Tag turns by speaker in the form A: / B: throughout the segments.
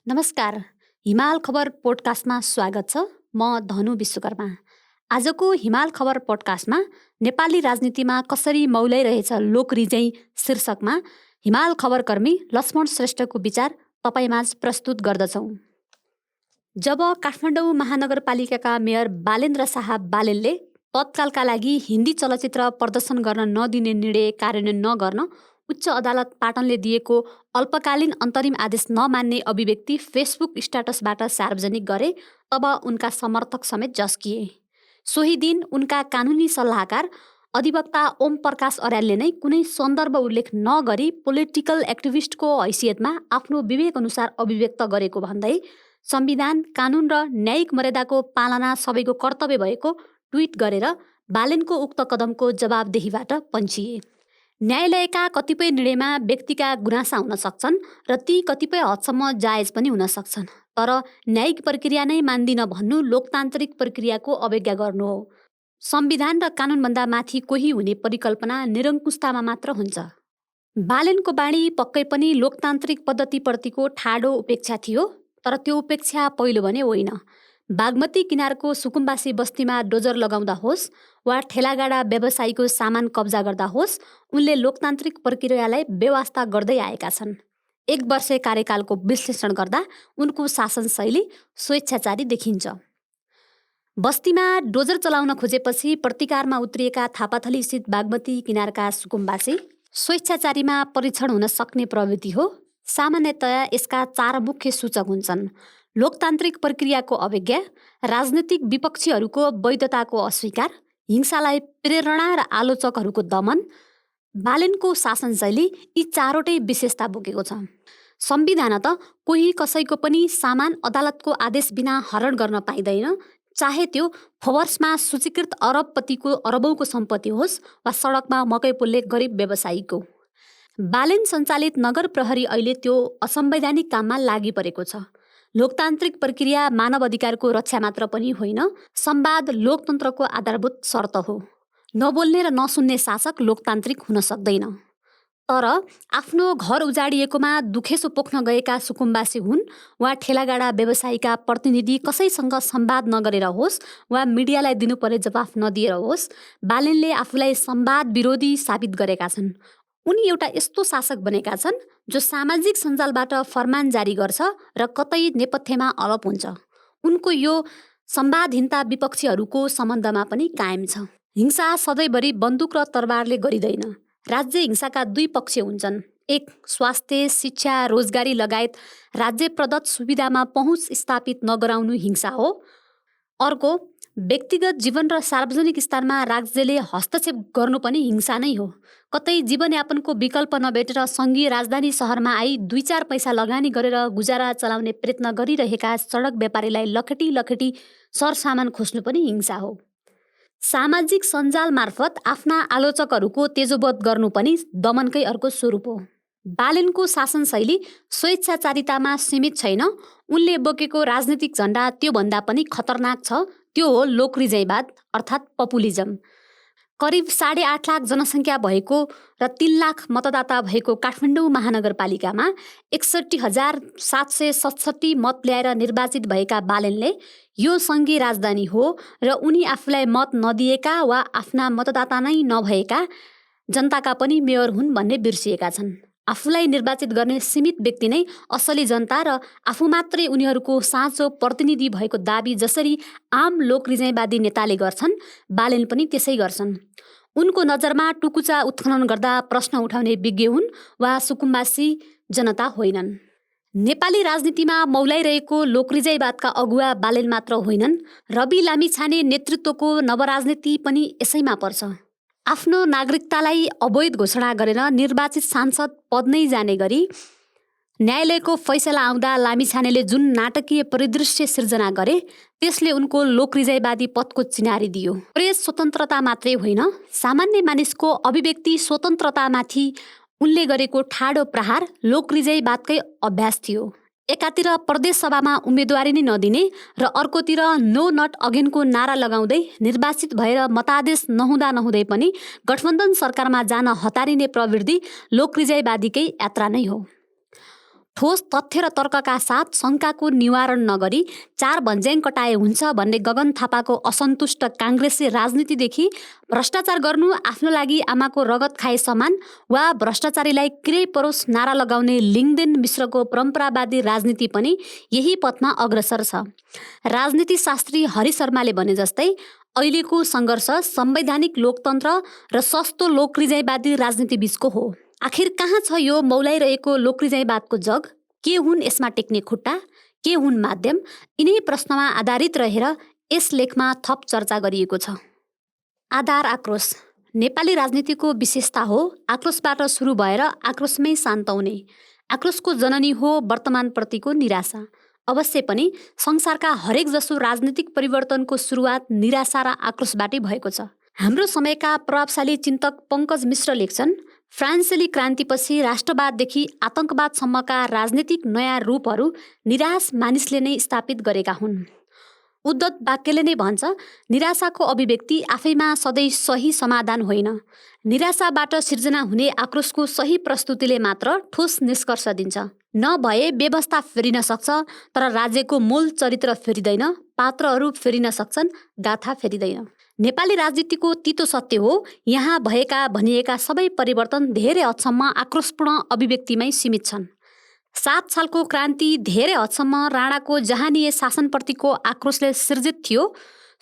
A: नमस्कार। हिमाल खबर पोडकास्टमा स्वागत छ। म धनु विश्वकर्मा। आजको हिमाल खबर पोडकास्टमा नेपाली राजनीतिमा कसरी मौलाइरहेछ लोकरिजै शीर्षकमा हिमाल खबरकर्मी लक्ष्मण श्रेष्ठको विचार तपाईमाझ प्रस्तुत गर्दछौँ। जब काठमाडौँ महानगरपालिकाका मेयर बालेन्द्र शाह बालेनले तत्कालका लागि हिन्दी चलचित्र प्रदर्शन गर्न नदिने निर्णय कार्यान्वयन नगर्न उच्च अदालत पाटनले दिएको अल्पकालीन अन्तरिम आदेश नमान्ने अभिव्यक्ति फेसबुक स्ट्याटसबाट सार्वजनिक गरे, तब उनका समर्थक समेत जस्किए। सोही दिन उनका कानुनी सल्लाहकार अधिवक्ता ओम प्रकाश अर्यालले नै कुनै सन्दर्भ उल्लेख नगरी पोलिटिकल एक्टिभिस्टको हैसियतमा आफ्नो विवेक अनुसार अभिव्यक्त गरेको भन्दै संविधान, कानुन र न्यायिक मर्यादाको पालना सबैको कर्तव्य भएको ट्विट गरेर बालेनको उक्त कदमको जवाबदेहीबाट पन्छिए। न्यायालयका कतिपय निर्णयमा व्यक्तिका गुनासा हुन सक्छन् र ती कतिपय हदसम्म जायज पनि हुन सक्छन्, तर न्यायिक प्रक्रिया नै मान्दिन भन्नु लोकतान्त्रिक प्रक्रियाको अवज्ञा गर्नु हो। संविधान र कानुनभन्दा माथि कोही हुने परिकल्पना निरङ्कुशतामा मात्र हुन्छ। बालेनको बाणी पक्कै पनि लोकतान्त्रिक पद्धतिप्रतिको ठाडो उपेक्षा थियो, तर त्यो उपेक्षा पहिलो भने होइन। बागमती किनारको सुकुम्बासी बस्तीमा डोजर लगाउँदा होस् वा ठेलागाडा व्यवसायीको सामान कब्जा गर्दा होस्, उनले लोकतान्त्रिक प्रक्रियालाई बेवास्ता गर्दै आएका छन्। 1 वर्ष कार्यकालको विश्लेषण गर्दा उनको शासन शैली स्वेच्छाचारी देखिन्छ। बस्तीमा डोजर चलाउन खोजेपछि प्रतिकारमा उत्रिएका थापाथली स्थित बागमती किनारका सुकुम्बासी स्वेच्छाचारीमा परीक्षण हुन सक्ने प्रवृत्ति हो। सामान्यतया यसका 4 मुख्य सूचक हुन्छन्: लोकतान्त्रिक प्रक्रियाको अवज्ञा, राजनीतिक विपक्षीहरूको वैधताको अस्वीकार, हिंसालाई प्रेरणा र आलोचकहरूको दमन। बालेनको शासनशैली यी 4वटै विशेषता बोकेको छ। संविधान त कोही कसैको पनि सामान अदालतको आदेश बिना हरण गर्न पाइँदैन, चाहे त्यो फोर्ब्समा सूचीकृत अरबपतिको अरबौँको सम्पत्ति होस् वा सडकमा मकै पोल्ने गरिब व्यवसायीको। बालेन सञ्चालित नगर प्रहरी अहिले त्यो असंवैधानिक काममा लागि परेको छ। लोकतान्त्रिक प्रक्रिया मानव अधिकारको रक्षा मात्र पनि होइन, संवाद लोकतन्त्रको आधारभूत शर्त हो। नबोल्ने र नसुन्ने शासक लोकतान्त्रिक हुन सक्दैन। तर आफ्नो घर उजाडिएकोमा दुखेसो पोख्न गएका सुकुम्बासी हुन् वा ठेलागाडा व्यवसायीका प्रतिनिधि कसैसँग संवाद नगरेर होस् वा मिडियालाई दिनुपर्ने जवाफ नदिएर होस्, बालेनले आफूलाई संवाद विरोधी साबित गरेका छन्। उनी एउटा यस्तो शासक बनेका छन् जो सामाजिक सञ्जालबाट फरमान जारी गर्छ र कतै नेपथ्यमा अलप हुन्छ। उनको यो संवादहीनता विपक्षीहरूको सम्बन्धमा पनि कायम छ। हिंसा सधैँभरि बन्दुक र तरबारले गरिँदैन। राज्य हिंसाका 2 पक्ष हुन्छन्। एक, स्वास्थ्य, शिक्षा, रोजगारी लगायत राज्य प्रदत्त सुविधामा पहुँच स्थापित नगराउनु हिंसा हो। अर्को, व्यक्तिगत जीवन र सार्वजनिक स्थानमा राज्यले हस्तक्षेप गर्नु पनि हिंसा नै हो। कतै जीवनयापनको विकल्प नभेटेर सङ्घीय राजधानी सहरमा आई 2-4 पैसा लगानी गरेर गुजारा चलाउने प्रयत्न गरिरहेका सडक व्यापारीलाई लखेटी सरसामान खोज्नु पनि हिंसा हो। सामाजिक सञ्जाल मार्फत आफ्ना आलोचकहरूको तेजोवध गर्नु पनि दमनकै अर्को स्वरूप हो। बालेनको शासनशैली स्वेच्छाचारितामा सीमित छैन। उनले बोकेको राजनीतिक झण्डा त्योभन्दा पनि खतरनाक छ। त्यो हो लोकरिजैवाद अर्थात् पपुलिजम। करिब 8.5 लाख जनसङ्ख्या भएको र 3 लाख मतदाता भएको काठमाडौँ महानगरपालिकामा 61,767 मत ल्याएर निर्वाचित भएका बालेनले यो सङ्घीय राजधानी हो र उनी आफूलाई मत नदिएका वा आफ्ना मतदाता नै नभएका जनताका पनि मेयर हुन् भन्ने बिर्सिएका छन्। आफूलाई निर्वाचित गर्ने सीमित व्यक्ति नै असली जनता र आफू मात्रै उनीहरूको साँचो प्रतिनिधि भएको दाबी जसरी आम लोकरिजैवादी नेताले गर्छन्, बालेन पनि त्यसै गर्छन्। उनको नजरमा टुकुचा उत्खनन गर्दा प्रश्न उठाउने विज्ञ हुन् वा सुकुम्बासी जनता होइनन्। नेपाली राजनीतिमा मौलाइरहेको लोकरिजैवादका अगुवा बालेन मात्र होइनन्, रवि लामिछाने नेतृत्वको नवराजनीति पनि यसैमा पर्छ। आफ्नो नागरिकतालाई अवैध घोषणा गरेर निर्वाचित सांसद पद नै जाने गरी न्यायालयको फैसला आउँदा लामिछानेले जुन नाटकीय परिदृश्य सिर्जना गरे, त्यसले उनको लोकरिजैवादी पथको चिनारी दियो। प्रेस स्वतन्त्रता मात्रै होइन, सामान्य मानिसको अभिव्यक्ति स्वतन्त्रतामाथि उनले गरेको ठाडो प्रहार लोकरिजैवादकै अभ्यास थियो। एकातिर प्रदेश सभामा उम्मेदवारी नै नदिने र अर्कोतिर नो नट अगेनको नारा लगाउँदै निर्वाचित भएर मतादेश नहुँदै पनि गठबन्धन सरकारमा जान हतारिने प्रवृत्ति लोकरिजैवादीकै यात्रा नै हो। ठोस तथ्य र तर्कका साथ शङ्काको निवारण नगरी 4 भन्ज्याङ कटाए हुन्छ भन्ने गगन थापाको असन्तुष्ट काङ्ग्रेसी राजनीतिदेखि भ्रष्टाचार गर्नु आफ्नो लागि आमाको रगत खाए समान वा भ्रष्टाचारीलाई किरै परोस् नारा लगाउने लिङ्गदेन मिश्रको परम्परावादी राजनीति पनि यही पथमा अग्रसर छ। राजनीतिशास्त्री हरि शर्माले भने जस्तै अहिलेको सङ्घर्ष संवैधानिक लोकतन्त्र र सस्तो लोकरिजाइवादी राजनीति बीचको हो। आखिर कहाँ छ यो मौलाइरहेको लोकरिजाइवादको जग? के हुन् यसमा टेक्ने खुट्टा? के हुन् माध्यम? यिनै प्रश्नमा आधारित रहेर यस लेखमा थप चर्चा गरिएको छ। आधार आक्रोश नेपाली राजनीतिको विशेषता हो आक्रोशबाट सुरु भएर आक्रोशमै शान्त हुने। आक्रोशको जननी हो वर्तमानप्रतिको निराशा। अवश्य पनि संसारका हरेक जसो राजनीतिक परिवर्तनको सुरुवात निराशा र आक्रोशबाटै भएको छ। हाम्रो समयका प्रभावशाली चिन्तक पङ्कज मिश्र लेख्छन्, फ्रान्सेली क्रान्तिपछि राष्ट्रवाददेखि आतंकवादसम्मका राजनीतिक नयाँ रूपहरू निराश मानिसले नै स्थापित गरेका हुन्। उद्धत वाक्यले नै भन्छ, निराशाको अभिव्यक्ति आफैमा सधैँ सही समाधान होइन। निराशाबाट सिर्जना हुने आक्रोशको सही प्रस्तुतिले मात्र ठोस निष्कर्ष दिन्छ। नभए व्यवस्था फेरिन सक्छ तर राज्यको मूल चरित्र फेरिँदैन, पात्रहरू फेरिन सक्छन्, गाथा फेरिँदैन। नेपाली राजनीतिको तितो सत्य हो यहाँ भएका भनिएका सबै परिवर्तन धेरै हदसम्म आक्रोशपूर्ण अभिव्यक्तिमै सीमित छन्। 7 सालको क्रान्ति धेरै हदसम्म राणाको जहानीय शासनप्रतिको आक्रोशले सिर्जित थियो।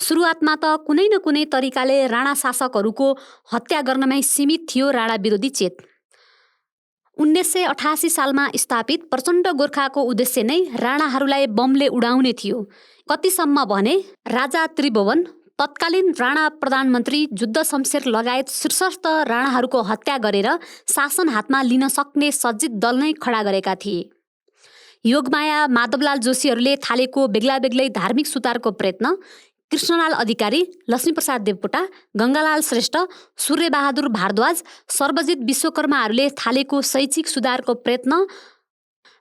A: सुरुवातमा त कुनै न कुनै तरिकाले राणा शासकहरूको हत्या गर्नमै सीमित थियो राणा विरोधी चेत। 1988 सालमा स्थापित प्रचण्ड गोर्खाको उद्देश्य नै राणाहरूलाई बमले उडाउने थियो। कतिसम्म भने राजा त्रिभुवन, तत्कालीन राणा प्रधानमन्त्री जुद्ध शमशेर लगायत शीर्षस्थ राणाहरूको हत्या गरेर शासन हातमा लिन सक्ने सज्जित दल नै खडा गरेका थिए। योगमाया माधवलाल जोशीहरूले थालेको बेग्ला बेग्लै धार्मिक सुधारको प्रयत्न, कृष्णलाल अधिकारी, लक्ष्मीप्रसाद देवकोटा, गङ्गालाल श्रेष्ठ, सूर्यबहादुर भारद्वाज, सर्वजित विश्वकर्माहरूले थालेको शैक्षिक सुधारको प्रयत्न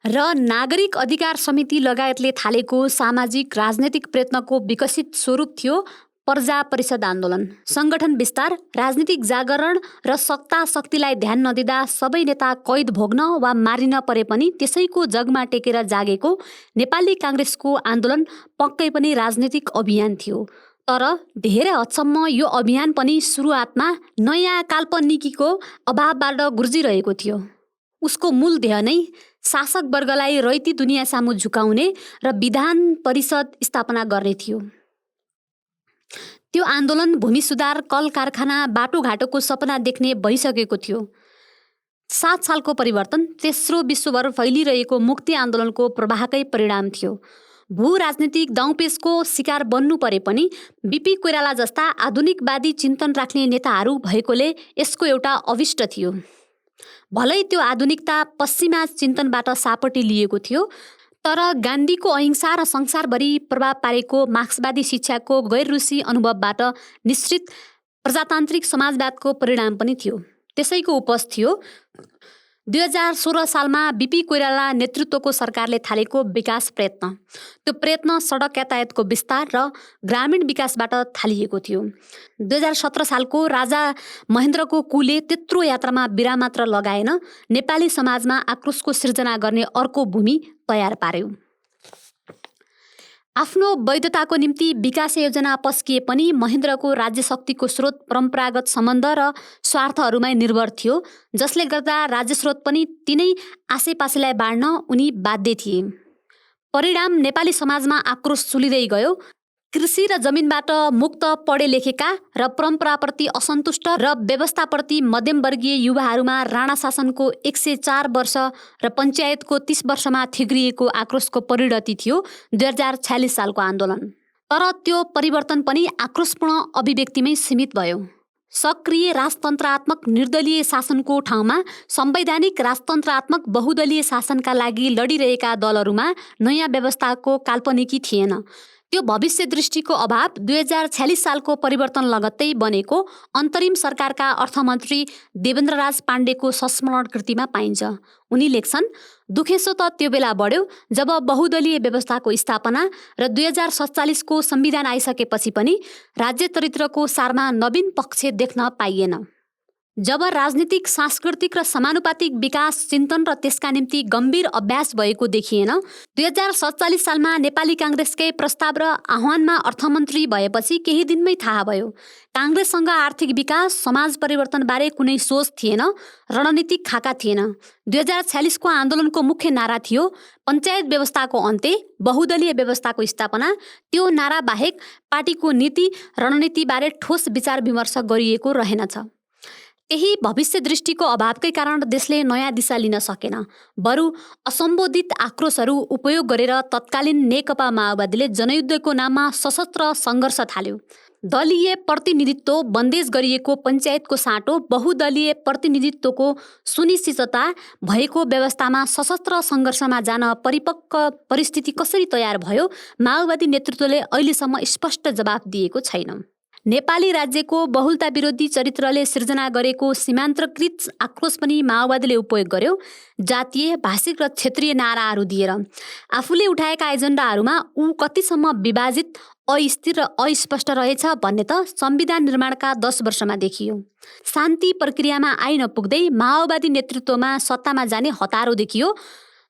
A: र नागरिक अधिकार समिति लगायतले थालेको सामाजिक राजनैतिक प्रयत्नको विकसित स्वरूप थियो प्रजा परिषद आन्दोलन। सङ्गठन विस्तार, राजनीतिक जागरण र सत्ता शक्तिलाई ध्यान नदिँदा सबै नेता कैद भोग्न वा मारिन परे पनि त्यसैको जगमा टेकेर जागेको नेपाली काङ्ग्रेसको आन्दोलन पक्कै पनि राजनीतिक अभियान थियो। तर धेरै हदसम्म यो अभियान पनि सुरुवातमा नयाँ काल्पनिकीको अभावबाट गुर्जिरहेको थियो। उसको मूल ध्येय नै शासक वर्गलाई रैती दुनियाँ सामु झुकाउने र विधान परिषद स्थापना गर्ने थियो। त्यो आन्दोलन भूमि सुधार, कल कारखाना, बाटोघाटोको सपना देख्ने भइसकेको थियो। 7 सालको परिवर्तन तेस्रो विश्वभर फैलिरहेको मुक्ति आन्दोलनको प्रवाहकै परिणाम थियो। भू राजनीतिक दाउपेचको शिकार बन्नु परे पनि बिपी कोइराला जस्ता आधुनिकवादी चिन्तन राख्ने नेताहरू भएकोले यसको एउटा अभिष्ट थियो। भलै त्यो आधुनिकता पश्चिमा चिन्तनबाट सापटी लिएको थियो, तर गान्धीको अहिंसा र संसारभरि प्रभाव पारेको मार्क्सवादी शिक्षाको गैर रुसी अनुभवबाट निश्चित प्रजातान्त्रिक समाजवादको परिणाम पनि थियो। त्यसैको उपज थियो 2016 सालमा बिपी कोइराला नेतृत्वको सरकारले थालेको विकास प्रयत्न। त्यो प्रयत्न सडक यातायातको विस्तार र ग्रामीण विकासबाट थालिएको थियो। 2017 सालको राजा महेन्द्रको कुले त्यत्रो यात्रामा विराम मात्र लगाएन, नेपाली समाजमा आक्रोशको सिर्जना गर्ने अर्को भूमि तयार पार्यो। आफ्नो वैधताको निम्ति विकास योजना पस्किए पनि महेन्द्रको राज्य शक्तिको स्रोत परम्परागत सम्बन्ध र स्वार्थहरूमै निर्भर थियो, जसले गर्दा राज्य स्रोत पनि तिनै आसेपासेलाई बाँड्न उनी बाध्य थिए। परिणाम नेपाली समाजमा आक्रोश चुलिँदै गयो। कृषि र जमिनबाट मुक्त पढे लेखेका र परम्पराप्रति असन्तुष्ट र व्यवस्थाप्रति मध्यमवर्गीय युवाहरूमा राणा शासनको 104 वर्ष र पञ्चायतको 30 वर्षमा थिग्रिएको आक्रोशको परिणति थियो 2046 सालको आन्दोलन। तर त्यो परिवर्तन पनि आक्रोशपूर्ण अभिव्यक्तिमै सीमित भयो। सक्रिय राजतन्त्रात्मक निर्दलीय शासनको ठाउँमा संवैधानिक राजतन्त्रात्मक बहुदलीय शासनका लागि लडिरहेका दलहरूमा नयाँ व्यवस्थाको काल्पनिकी थिएन। त्यो भविष्य दृष्टिको अभाव 2046 सालको परिवर्तन लगत्तै बनेको अन्तरिम सरकारका अर्थमन्त्री देवेन्द्रराज पाण्डेको संस्मरण कृतिमा पाइन्छ। उनी लेख्छन्, दुखेसो त त्यो बेला बढ्यो जब बहुदलीय व्यवस्थाको स्थापना र 2047 को संविधान आइसकेपछि पनि राज्य चरित्रको सारमा नवीन पक्ष देख्न पाइएन। जब राजनीतिक, सांस्कृतिक र समानुपातिक विकास चिन्तन र त्यसका निम्ति गम्भीर अभ्यास भएको देखिएन, 2047 सालमा नेपाली काङ्ग्रेसकै प्रस्ताव र आह्वानमा अर्थमन्त्री भएपछि केही दिनमै थाहा भयो काङ्ग्रेससँग आर्थिक विकास, समाज परिवर्तनबारे कुनै सोच थिएन, रणनीतिक खाका थिएन। 2046 को आन्दोलनको मुख्य नारा थियो पञ्चायत व्यवस्थाको अन्त्य, बहुदलीय व्यवस्थाको स्थापना। त्यो नारा बाहेक पार्टीको नीति रणनीतिबारे ठोस विचार विमर्श गरिएको रहेनछ। त्यही भविष्य दृष्टिको अभावकै कारण देशले नयाँ दिशा लिन सकेन। बरु असम्बोधित आक्रोशहरू उपयोग गरेर तत्कालीन नेकपा माओवादीले जनयुद्धको नाममा सशस्त्र सङ्घर्ष थाल्यो। दलीय प्रतिनिधित्व बन्देज गरिएको पञ्चायतको साटो, बहुदलीय प्रतिनिधित्वको सुनिश्चितता भएको व्यवस्थामा सशस्त्र सङ्घर्षमा जान परिपक्व परिस्थिति कसरी तयार भयो, माओवादी नेतृत्वले अहिलेसम्म स्पष्ट जवाफ दिएको छैन। नेपाली राज्यको बहुलता विरोधी चरित्रले सिर्जना गरेको सीमान्तकृत आक्रोश पनि माओवादीले उपयोग गर्यो, जातीय, भाषिक र क्षेत्रीय नाराहरू दिएर। आफूले उठाएका एजेन्डाहरूमा ऊ कतिसम्म विभाजित, अस्थिर र अस्पष्ट रहेछ भन्ने त संविधान निर्माणका 10 वर्षमा देखियो। शान्ति प्रक्रियामा आइ नपुग्दै माओवादी नेतृत्वमा सत्तामा जाने हतारो देखियो।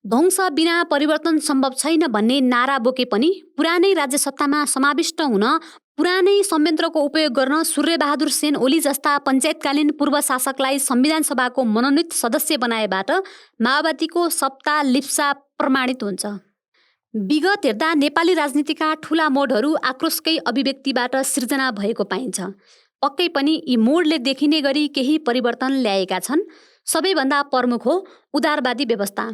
A: ध्वंस बिना परिवर्तन सम्भव छैन भन्ने नारा बोके पनि पुरानै राज्य सत्तामा समाविष्ट हुन, पुरानै संयन्त्रको उपयोग गर्न सूर्यबहादुर सेन ओली जस्ता पञ्चायतकालीन पूर्व शासकलाई संविधान सभाको मनोनित सदस्य बनाएबाट माओवादीको सत्ता लिप्सा प्रमाणित हुन्छ। विगत हेर्दा नेपाली राजनीतिका ठूला मोडहरू आक्रोशकै अभिव्यक्तिबाट सिर्जना भएको पाइन्छ। पक्कै पनि यी मोडले देखिने गरी केही परिवर्तन ल्याएका छन्। सबैभन्दा प्रमुख हो उदारवादी व्यवस्था।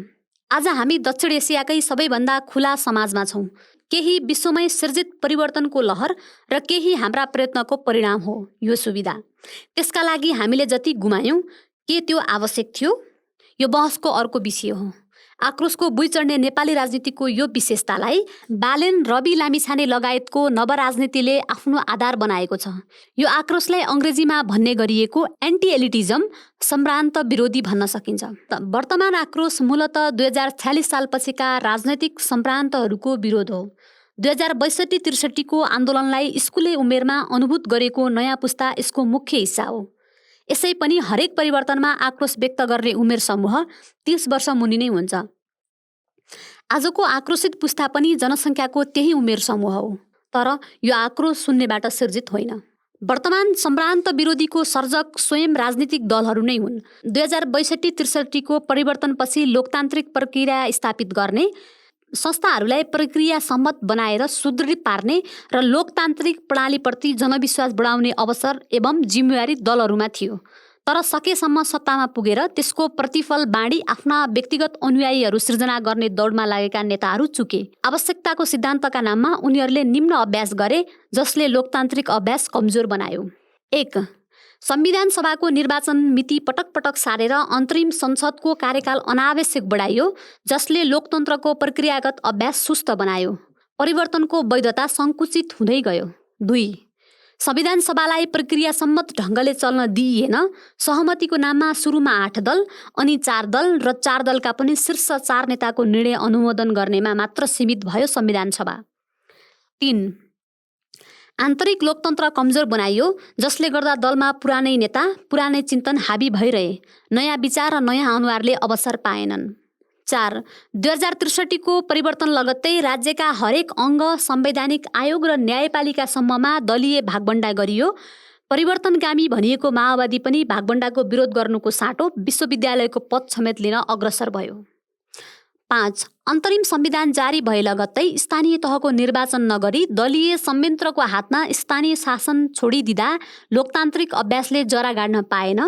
A: आज हामी दक्षिण एसियाकै सबैभन्दा खुला समाजमा छौँ। केही विश्वमै सिर्जित परिवर्तनको लहर र केही हाम्रा प्रयत्नको परिणाम हो यो सुविधा। त्यसका लागि हामीले जति गुमायौँ, के त्यो आवश्यक थियो? यो बहसको अर्को विषय हो। आक्रोशको बुइ चढ्ने नेपाली राजनीतिको यो विशेषतालाई बालेन, रवि लामिछाने लगायतको नवराजनीतिले आफ्नो आधार बनाएको छ। यो आक्रोशलाई अङ्ग्रेजीमा भन्ने गरिएको एन्टी एलिटिजम, सम्भ्रान्त विरोधी भन्न सकिन्छ। वर्तमान आक्रोश मूलतः 2046 सालपछिका राजनैतिक सम्भ्रान्तहरूको विरोध हो। 2062-63 को आन्दोलनलाई स्कुले उमेरमा अनुभूत गरेको नयाँ पुस्ता यसको मुख्य हिस्सा हो। यसै पनि हरेक परिवर्तनमा आक्रोश व्यक्त गर्ने उमेर समूह 30 वर्ष मुनि नै हुन्छ। आजको आक्रोशित पुस्ता पनि जनसङ्ख्याको त्यही उमेर समूह हो। तर यो आक्रोश शून्यबाट सिर्जित होइन। वर्तमान सम्भ्रान्त विरोधीको सर्जक स्वयं राजनीतिक दलहरू नै हुन्। 2062-63 को परिवर्तनपछि लोकतान्त्रिक प्रक्रिया स्थापित गर्ने, संस्थाहरूलाई प्रक्रिया सम्मत बनाएर सुदृढ पार्ने र लोकतान्त्रिक प्रणालीप्रति जनविश्वास बढाउने अवसर एवं जिम्मेवारी दलहरूमा थियो। तर सकेसम्म सत्तामा पुगेर त्यसको प्रतिफल बाँडी आफ्ना व्यक्तिगत अनुयायीहरू सृजना गर्ने दौडमा लागेका नेताहरू चुके। आवश्यकताको सिद्धान्तका नाममा उनीहरूले निम्न अभ्यास गरे, जसले लोकतान्त्रिक अभ्यास कमजोर बनायो। 1. संविधान सभाको निर्वाचन मिति पटक पटक सारेर अन्तरिम संसदको कार्यकाल अनावश्यक बढाइयो, जसले लोकतन्त्रको प्रक्रियागत अभ्यास सुस्त बनायो। परिवर्तनको वैधता सङ्कुचित हुँदै गयो। 2. संविधान सभालाई प्रक्रिया सम्मत ढङ्गले चल्न दिइएन। सहमतिको नाममा सुरुमा 8 दल, अनि 4 दल र 4 दलका पनि शीर्ष 4 नेताको निर्णय अनुमोदन गर्नेमा मात्र सीमित भयो संविधान सभा। 3. आन्तरिक लोकतन्त्र कमजोर बनाइयो, जसले गर्दा दलमा पुरानै नेता, पुरानै चिन्तन हाबी भइरहे। नयाँ विचार र नयाँ अनुहारले अवसर पाएनन्। 4. 2063 को परिवर्तन लगत्तै राज्यका हरेक अङ्ग, संवैधानिक आयोग र न्यायपालिकासम्ममा दलीय भागबण्डा गरियो। परिवर्तनगामी भनिएको माओवादी पनि भागबण्डाको विरोध गर्नुको साटो विश्वविद्यालयको पद समेत लिन अग्रसर भयो। 5. अन्तरिम संविधान जारी भए लगत्तै स्थानीय तहको निर्वाचन नगरी दलीय संयन्त्रको हातमा स्थानीय शासन छोडिदिँदा लोकतान्त्रिक अभ्यासले जरा गाड्न पाएन।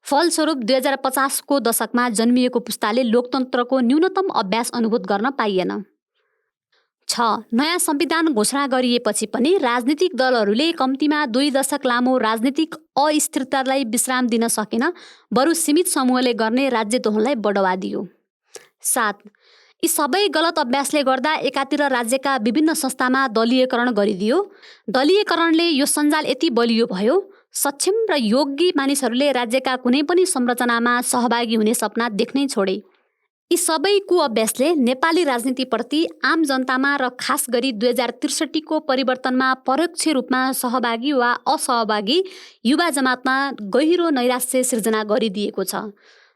A: फलस्वरूप 2050 को दशकमा जन्मिएको पुस्ताले लोकतन्त्रको न्यूनतम अभ्यास अनुभूत गर्न पाइएन। 6. नयाँ संविधान घोषणा गरिएपछि पनि राजनीतिक दलहरूले कम्तीमा 2 दशक लामो राजनीतिक अस्थिरतालाई विश्राम दिन सकेन, बरु सीमित समूहले गर्ने राज्यद्रोहलाई बढावा दियो। 7. यी सबै गलत अभ्यासले गर्दा एकातिर राज्यका विभिन्न संस्थामा दलीयकरण गरिदियो। दलीयकरणले यो सञ्जाल यति बलियो भयो, सक्षम र योग्य मानिसहरूले राज्यका कुनै पनि संरचनामा सहभागी हुने सपना देख्नै छोडे। यी सबै कुअभ्यासले नेपाली राजनीतिप्रति आम जनतामा र खास गरी 2063को परिवर्तनमा परोक्ष रूपमा सहभागी वा असहभागी युवा जमातमा गहिरो नैराश्य सिर्जना गरिदिएको छ।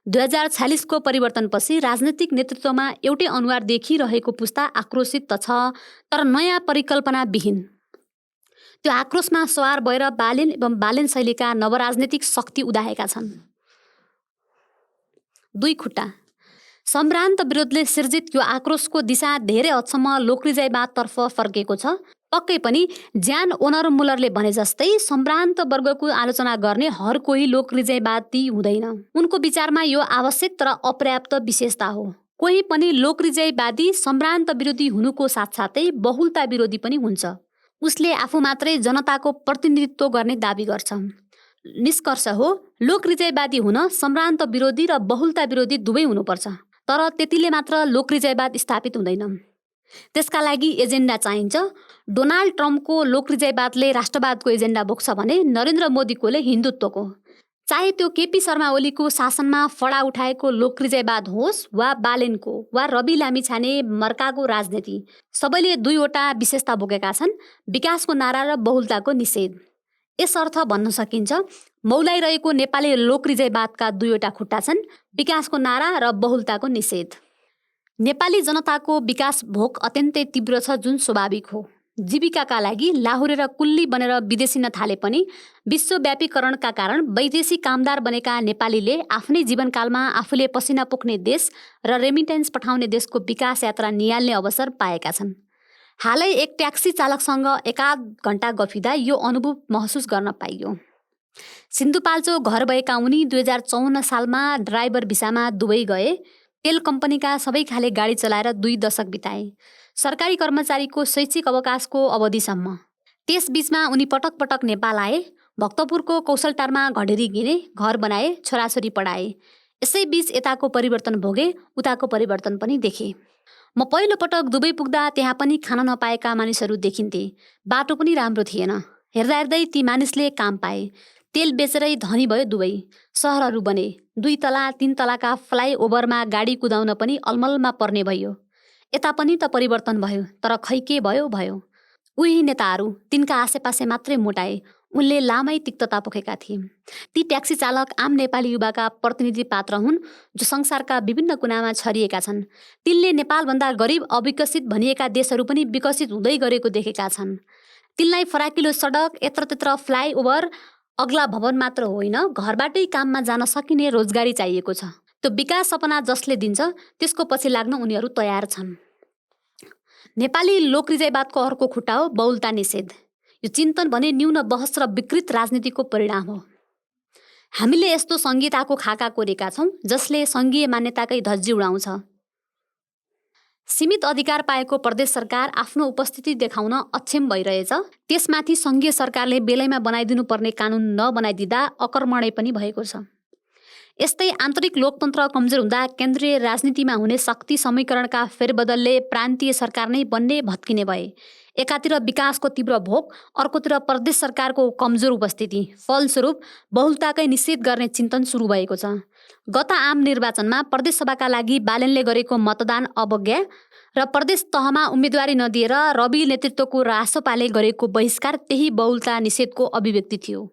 A: 2046को परिवर्तनपछि राजनीतिक नेतृत्वमा एउटै अनुहार देखिरहेको पुस्ता आक्रोशित त छ, तर नयाँ परिकल्पनाविहीन। त्यो आक्रोशमा सवार भएर बालेन एवं बालेन शैलीका नवराजनीतिक शक्ति उदाएका छन्। 2 खुट्टा सम्भ्रान्त विरोधले सिर्जित यो आक्रोशको दिशा धेरै हदसम्म लोकरिजाइवादतर्फ फर्केको छ। पक्कै पनि ज्यान ओनरमुलरले भने जस्तै सम्भ्रान्त वर्गको आलोचना गर्ने हर कोही लोकरिजाइवादी हुँदैन। उनको विचारमा यो आवश्यक तर अपर्याप्त विशेषता हो। कोही पनि लोकरिजाइवादी सम्भ्रान्त विरोधी हुनुको साथसाथै बहुलता विरोधी पनि हुन्छ। उसले आफू मात्रै जनताको प्रतिनिधित्व गर्ने दाबी गर्छ। निष्कर्ष हो, लोकरिजाइवादी हुन सम्भ्रान्त विरोधी र बहुलता विरोधी दुवै हुनुपर्छ। तर त्यतिले मात्र लोकरिजाइवाद स्थापित हुँदैन। त्यसका लागि एजेन्डा चाहिन्छ। डोनाल्ड ट्रम्पको लोकरिजाइवादले राष्ट्रवादको एजेन्डा बोक्छ भने नरेन्द्र मोदीकोले हिन्दुत्वको। चाहे त्यो केपी शर्मा ओलीको शासनमा फडा उठाएको लोकरिजाइवाद होस् वा बालेनको वा रवि लामिछाने मर्काको राजनीति, सबैले 2वटा विशेषता बोकेका छन्: विकासको नारा र बहुलताको निषेध। यस अर्थ भन्न सकिन्छ, मौलाइरहेको नेपाली लोकरिजाइवादका 2वटा खुट्टा छन्: विकासको नारा र बहुलताको निषेध। नेपाली जनताको विकास भोक अत्यन्तै तीव्र छ, जुन स्वाभाविक हो। जीविकाका लागि लाहुरे र कुल्ली बनेर विदेशिन थाले पनि विश्वव्यापीकरणका कारण वैदेशिक कामदार बनेका नेपालीले आफ्नै जीवनकालमा आफूले पसिना पोख्ने देश र रेमिटेन्स पठाउने देशको विकास यात्रा निहाल्ने अवसर पाएका छन्। हालै एक ट्याक्सी चालकसँग एकाध घण्टा गफिँदा यो अनुभव महसुस गर्न पाइयो। सिन्धुपाल्चो घर भएका उनी 2054 सालमा ड्राइभर भिसामा दुबई गए। तेल कम्पनीका सबै खाले गाडी चलाएर 2 दशक बिताए, सरकारी कर्मचारीको शैक्षिक अवकाशको अवधिसम्म। त्यसबीचमा उनी पटक पटक नेपाल आए। भक्तपुरको कौशलटारमा घडेरी गिने, घर बनाए, छोराछोरी पढाए। यसैबीच यताको परिवर्तन भोगे, उताको परिवर्तन पनि देखे। म पहिलो पटक दुबई पुग्दा त्यहाँ पनि खान नपाएका मानिसहरू देखिन्थे। बाटो पनि राम्रो थिएन। हेर्दा हेर्दै ती मानिसले काम पाए। तेल बेचेरै धनी भयो दुबई। सहरहरू बने। 2 तला 3 तलाका फ्लाइओभरमा गाडी कुदाउन पनि अलमलमा पर्ने भयो। यता पनि त परिवर्तन भयो, तर खै के भयो भयो। उही नेताहरू तिनका आसेपासे मात्रै मोटाए। उनले लामै तिक्तता पोखेका थिए। ती ट्याक्सी चालक आम नेपाली युवाका प्रतिनिधि पात्र हुन्, जो संसारका विभिन्न कुनामा छरिएका छन्। तिनले नेपालभन्दा गरिब अविकसित भनिएका देशहरू पनि विकसित हुँदै गरेको देखेका छन्। तिनलाई फराकिलो सडक, यत्रत्यत्र फ्लाइओभर, अग्ला भवन मात्र होइन, घरबाटै काममा जान सकिने रोजगारी चाहिएको छ। त्यो विकास सपना जसले दिन्छ त्यसको पछि लाग्न उनीहरू तयार छन्। नेपाली लोकरिजाइवादको अर्को खुट्टा हो बहुलता निषेध। यो चिन्तन भने न्यून बहस र विकृत राजनीतिको परिणाम हो। हामीले यस्तो संहिताको खाका कोरेका छौँ जसले सङ्घीय मान्यताकै धज्जी उडाउँछ। सीमित अधिकार पाएको प्रदेश सरकार आफ्नो उपस्थिति देखाउन अक्षम भइरहेछ। त्यसमाथि सङ्घीय सरकारले बेलैमा बनाइदिनु पर्ने कानुन नबनाइदिँदा अकर्मण्य पनि भएको छ। यस्तै आन्तरिक लोकतन्त्र कमजोर हुँदा केन्द्रीय राजनीतिमा हुने शक्ति समीकरणका फेरबदलले प्रान्तीय सरकार नै बन्ने भत्किने भए। एकातिर विकासको तीव्र भोक, अर्कोतिर प्रदेश सरकारको कमजोर उपस्थिति। फलस्वरूप बहुलताकै निषेध गर्ने चिन्तन सुरु भएको छ। गत आम निर्वाचनमा प्रदेशसभाका लागि बालेनले गरेको मतदान अवज्ञा र प्रदेश तहमा उम्मेदवारी नदिएर रवि नेतृत्वको रासोपाले गरेको बहिष्कार त्यही बहुलता निषेधको अभिव्यक्ति थियो।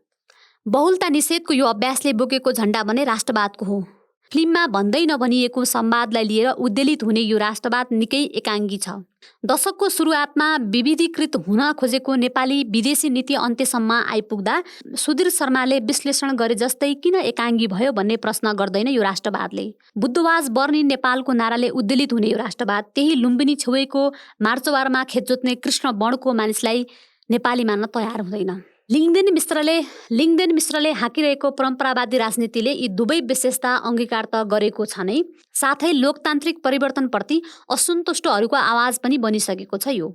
A: बहुलता निषेधको यो अभ्यासले बोकेको झण्डा भने राष्ट्रवादको हो। फिल्ममा भन्दै नभनिएको संवादलाई लिएर उद्वेलित हुने यो राष्ट्रवाद निकै एकाङ्गी छ। दशकको सुरुवातमा विविधीकृत हुन खोजेको नेपाली विदेशी नीति अन्त्यसम्म आइपुग्दा सुधीर शर्माले विश्लेषण गरे जस्तै किन एकाङ्गी भयो भन्ने प्रश्न गर्दैन यो राष्ट्रवादले। बुद्धवाज बर्नी नेपालको नाराले उद्वेलित हुने यो राष्ट्रवाद त्यही लुम्बिनी छेउको मार्चवारमा खेतजोत्ने कृष्ण वर्णको मानिसलाई नेपाली मान्न तयार हुँदैन। लिङ्गदेन मिश्रले हाँकिरहेको परम्परावादी राजनीतिले यी दुवै विशेषता अङ्गीकार त गरेको छ नै, साथै लोकतान्त्रिक परिवर्तनप्रति असन्तुष्टहरूको आवाज पनि बनिसकेको छ। यो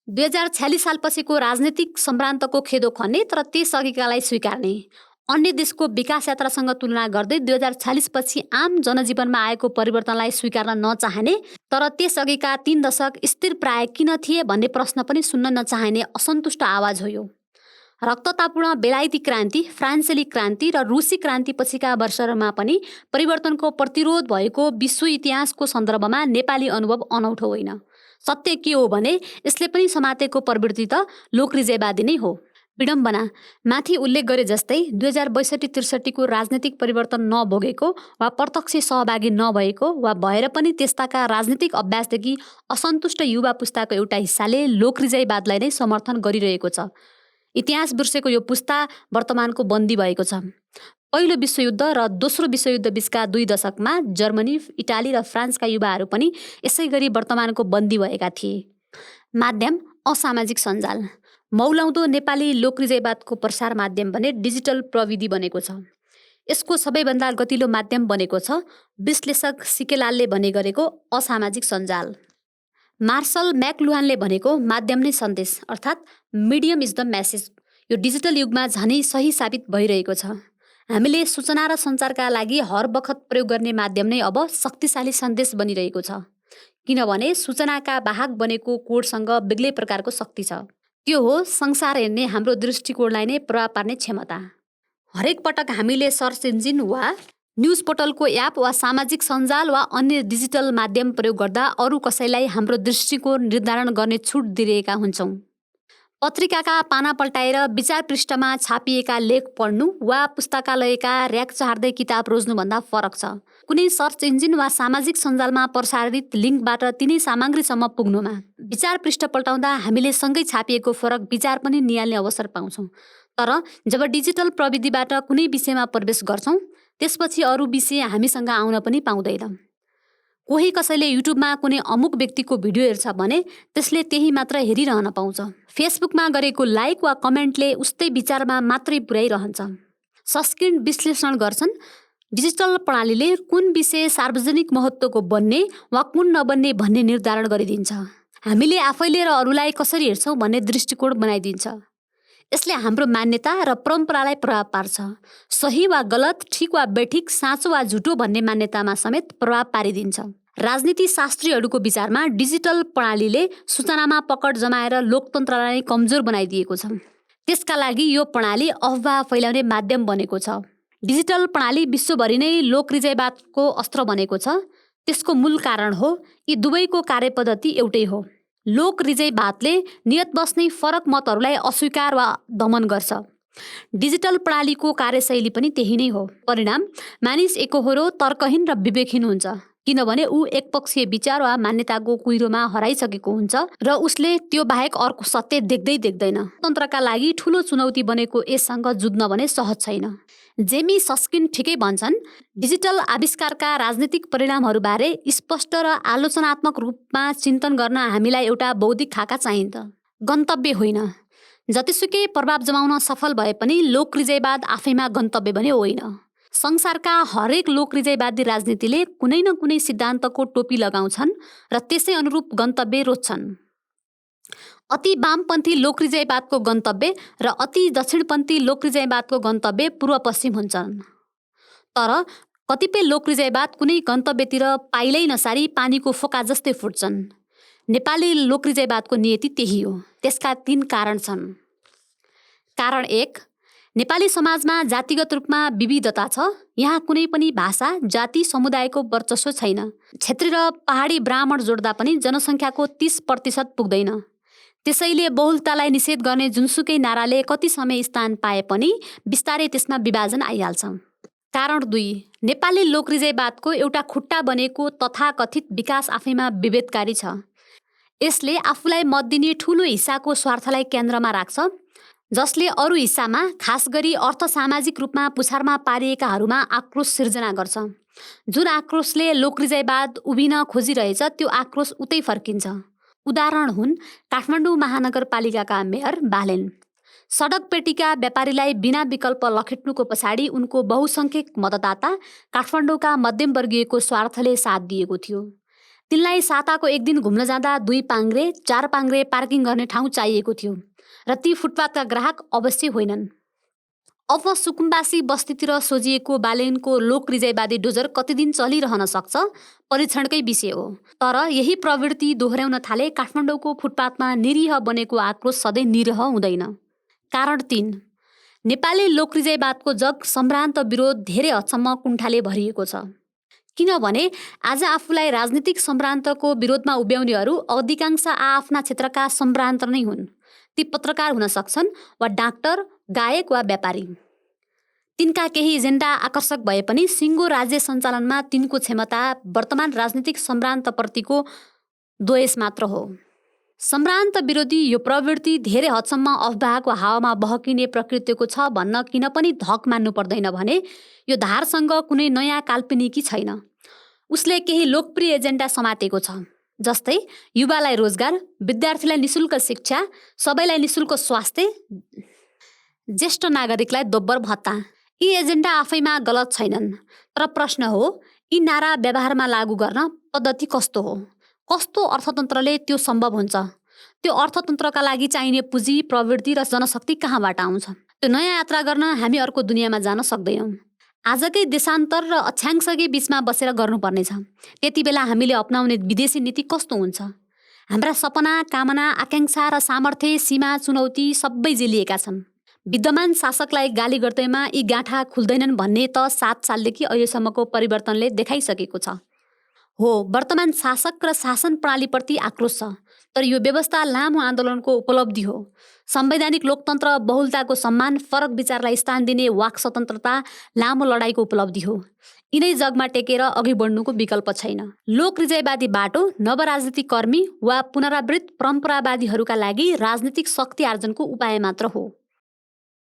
A: 2046 सालपछिको राजनीतिक सम्भ्रान्तको खेदो खन्ने तर त्यसअघिकालाई स्वीकार्ने, अन्य देशको विकास यात्रासँग तुलना गर्दै 2046 पछि आम जनजीवनमा आएको परिवर्तनलाई स्वीकार्न नचाहने तर त्यसअघिका 3 दशक स्थिर प्राय किन थिए भन्ने प्रश्न पनि सुन्न नचाहने असन्तुष्ट आवाज हो यो। रक्ततापूर्ण बेलायती क्रान्ति, फ्रान्सेली क्रान्ति र रुसी क्रान्ति पछिका वर्षहरूमा पनि परिवर्तनको प्रतिरोध भएको विश्व इतिहासको सन्दर्भमा नेपाली अनुभव अनौठो होइन। सत्य के हो भने यसले पनि समातेको प्रवृत्ति त लोकरिजयवादी नै हो। विडम्बना, माथि उल्लेख गरे जस्तै 2062-63 राजनीतिक परिवर्तन नभोगेको वा प्रत्यक्ष सहभागी नभएको वा भएर पनि त्यस्ताका राजनीतिक अभ्यासदेखि असन्तुष्ट युवा पुस्ताको एउटा हिस्साले लोकरिजयवादलाई नै समर्थन गरिरहेको छ। इतिहास बिर्सेको यो पुस्ता वर्तमानको बन्दी भएको छ। पहिलो विश्वयुद्ध र दोस्रो विश्वयुद्ध बीचका 2 दशकमा जर्मनी, इटाली र फ्रान्सका युवाहरू पनि यसै गरी वर्तमानको बन्दी भएका थिए। माध्यम असामाजिक सञ्जाल। मौलाउँदो नेपाली लोकरिजयवादको प्रसार माध्यम भने डिजिटल प्रविधि बनेको छ। यसको सबैभन्दा गतिलो माध्यम बनेको छ विश्लेषक सिकेलालले भने गरेको असामाजिक सञ्जाल। मार्शल मैक्लुहानले भनेको माध्यम नै सन्देश अर्थात् मिडियम इज द मेसेज यो डिजिटल युगमा झनै सही साबित भइरहेको छ। हामीले सूचना र सञ्चारका लागि हर बखत प्रयोग गर्ने माध्यम नै अब शक्तिशाली सन्देश बनिरहेको छ, किनभने सूचनाका वाहक बनेको कोडसँग बेग्लै प्रकारको शक्ति छ। त्यो हो संसार हेर्ने हाम्रो दृष्टिकोणलाई नै प्रभाव पार्ने क्षमता। हरेक पटक हामीले सर्च इन्जिन वा न्युज पोर्टलको एप वा सामाजिक सञ्जाल वा अन्य डिजिटल माध्यम प्रयोग गर्दा अरू कसैलाई हाम्रो दृष्टिकोण निर्धारण गर्ने छुट दिइरहेका हुन्छौँ। पत्रिकाका पाना पल्टाएर विचार पृष्ठमा छापिएका लेख पढ्नु वा पुस्तकालयका र्याक चहार्दै किताब रोज्नुभन्दा फरक छ कुनै सर्च इन्जिन वा सामाजिक सञ्जालमा प्रसारित लिङ्कबाट तिनै सामग्रीसम्म पुग्नुमा। विचार पृष्ठ पल्टाउँदा हामीले सँगै छापिएको फरक विचार पनि निहाल्ने अवसर पाउँछौँ। तर जब डिजिटल प्रविधिबाट कुनै विषयमा प्रवेश गर्छौँ त्यसपछि अरू विषय हामीसँग आउन पनि पाउँदैन। कोही कसैले युट्युबमा कुनै अमुक व्यक्तिको भिडियो हेर्छ भने त्यसले त्यही मात्र हेरिरहन पाउँछ। फेसबुकमा गरेको लाइक वा कमेन्टले उस्तै विचारमा मात्रै पुर्याइरहन्छ। संकीर्ण विश्लेषण गर्छन्। डिजिटल प्रणालीले कुन विषय सार्वजनिक महत्त्वको बन्ने वा कुन नबन्ने भन्ने निर्धारण गरिदिन्छ। हामीले आफैले र अरूलाई कसरी हेर्छौँ भन्ने दृष्टिकोण बनाइदिन्छ। यसले हाम्रो मान्यता र परम्परालाई प्रभाव पार्छ। सही वा गलत, ठिक वा बेठिक, साँचो वा झुटो भन्ने मान्यतामा समेत प्रभाव पारिदिन्छ। राजनीति शास्त्रीहरूको विचारमा डिजिटल प्रणालीले सूचनामा पकड जमाएर लोकतन्त्रलाई कमजोर बनाइदिएको छ। त्यसका लागि यो प्रणाली अफवाह फैलाउने माध्यम बनेको छ। डिजिटल प्रणाली विश्वभरि नै लोकरिजयवादको अस्त्र बनेको छ। त्यसको मूल कारण हो यी दुवैको कार्यपद्धति एउटै हो। लोकरिजयवादले नियतवश नै फरक मतहरूलाई अस्वीकार वा दमन गर्छ। डिजिटल प्रणालीको कार्यशैली पनि त्यही नै हो। परिणाम मानिस एकहोरो, तर्कहीन र विवेकहीन हुन्छ, किनभने ऊ एकपक्षीय विचार वा मान्यताको कुहिरोमा हराइसकेको हुन्छ र उसले त्यो बाहेक अर्को सत्य देख्दैन। तन्त्रका लागि ठुलो चुनौती बनेको यससँग जुझ्न भने सहज छैन। जेमी सस्किन ठिकै भन्छन्, डिजिटल आविष्कारका राजनीतिक परिणामहरूबारे स्पष्ट र आलोचनात्मक रूपमा चिन्तन गर्न हामीलाई एउटा बौद्धिक खाका चाहिन्छ, गन्तव्य होइन। जतिसुकै प्रभाव जमाउन सफल भए पनि लोकरिजयवाद आफैमा गन्तव्य भने होइन। संसारका हरेक लोकरिजयवादी राजनीतिले कुनै न कुनै सिद्धान्तको टोपी लगाउँछन् र त्यसै अनुरूप गन्तव्य रोज्छन्। अति वामपन्थी लोकरिजयवादको गन्तव्य र अति दक्षिणपन्थी लोकरिजयवादको गन्तव्य पूर्व पश्चिम हुन्छन्। तर कतिपय लोकरिजयवाद कुनै गन्तव्यतिर पाइलै नसारी पानीको फोका जस्तै फुट्छन्। नेपाली लोकरिजयवादको नियति त्यही हो। त्यसका 3 कारण छन्। कारण 1, नेपाली समाजमा जातिगत रूपमा विविधता छ। यहाँ कुनै पनि भाषा, जाति, समुदायको वर्चस्व छैन। क्षेत्री र पहाडी ब्राह्मण जोड्दा पनि जनसङ्ख्याको 30% पुग्दैन। त्यसैले बहुलतालाई निषेध गर्ने जुनसुकै नाराले कति समय स्थान पाए पनि बिस्तारै त्यसमा विभाजन आइहाल्छ। कारण 2, नेपाली लोकरिजयवादको एउटा खुट्टा बनेको तथाकथित विकास आफैमा विभेदकारी छ। यसले आफूलाई मत दिने ठुलो हिस्साको स्वार्थलाई केन्द्रमा राख्छ, जसले अरू हिस्सामा खास गरी अर्थ-सामाजिक रूपमा पुछारमा पारिएकाहरूमा आक्रोश सिर्जना गर्छ। जुन आक्रोशले लोकरिजयवाद उभिन खोजिरहेछ त्यो आक्रोश उतै फर्किन्छ। उदाहरण हुन् काठमाडौँ महानगरपालिकाका मेयर बालेन। सडक पेटीका व्यापारीलाई बिना विकल्प लखेट्नुको पछाडि उनको बहुसङ्ख्यक मतदाता काठमाडौँका मध्यमवर्गीयको स्वार्थले साथ दिएको थियो। तिनलाई साताको एक दिन घुम्न जाँदा 2 पाङ्ग्रे 4 पाङ्ग्रे पार्किङ गर्ने ठाउँ चाहिएको थियो र ती फुटपाथका ग्राहक अवश्य होइनन्। अब सुकुम्बासी बस्तीतिर सोझिएको बालेनको लोकरिजयवादी डोजर कति दिन चलिरहन सक्छ परीक्षणकै विषय हो। तर यही प्रवृत्ति दोहोर्याउन थाले काठमाडौँको फुटपाथमा निरीह बनेको आक्रोश सधैँ निरीह हुँदैन। कारण 3, नेपाली लोकरिजाइवादको जग सम्भ्रान्त विरोध धेरै हदसम्म कुण्ठाले भरिएको छ। किनभने आज आफूलाई राजनीतिक सम्भ्रान्तको विरोधमा उभ्याउनेहरू अधिकांश आआफ्ना क्षेत्रका सम्भ्रान्त नै हुन्। ती पत्रकार हुन सक्छन् वा डाक्टर, गायक वा व्यापारी। तिनका केही एजेन्डा आकर्षक भए पनि सिङ्गो राज्य सञ्चालनमा तिनको क्षमता वर्तमान राजनीतिक सम्भ्रान्तप्रतिको द्वेष मात्र हो। सम्भ्रान्त विरोधी यो प्रवृत्ति धेरै हदसम्म अफवाहको हावामा बहकिने प्रकृतिको छ भन्न किन पनि धक मान्नु पर्दैन भने यो धारसँग कुनै नयाँ काल्पनिकी छैन। उसले केही लोकप्रिय एजेन्डा समातेको छ, जस्तै युवालाई रोजगार, विद्यार्थीलाई निशुल्क शिक्षा, सबैलाई निशुल्क स्वास्थ्य, ज्येष्ठ नागरिकलाई दोब्बर भत्ता। यी एजेन्डा आफैमा गलत छैनन्, तर प्रश्न हो यी नारा व्यवहारमा लागू गर्न पद्धति कस्तो हो? कस्तो अर्थतन्त्रले त्यो सम्भव हुन्छ? त्यो अर्थतन्त्रका लागि चाहिने पुँजी, प्रवृत्ति र जनशक्ति कहाँबाट आउँछ? त्यो नयाँ यात्रा गर्न हामी अर्को दुनियाँमा जान सक्दैनौँ। आजकै देशान्तर र अक्षांशकै बिचमा बसेर गर्नुपर्नेछ। त्यति बेला हामीले अपनाउने विदेशी नीति कस्तो हुन्छ? हाम्रा सपना, कामना, आकाङ्क्षा र सामर्थ्य, सीमा, चुनौती सबै जेलिएका छन्। विद्यमान शासकलाई गाली गर्दैमा यी गाँठा खुल्दैनन् भन्ने त 7 सालदेखि अहिलेसम्मको परिवर्तनले देखाइसकेको छ। हो, वर्तमान शासक र शासन प्रणालीप्रति आक्रोश छ, तर यो व्यवस्था लामो आन्दोलनको उपलब्धि हो। संवैधानिक लोकतन्त्र, बहुलताको सम्मान, फरक विचारलाई स्थान दिने वाक स्वतन्त्रता लामो लडाईँको उपलब्धि हो। यिनै जगमा टेकेर अघि बढ्नुको विकल्प छैन। लोकरिजाइवादी बाटो नवराजनीतिक कर्मी वा पुनरावृत्त परम्परावादीहरूका लागि राजनीतिक शक्ति आर्जनको उपाय मात्र हो।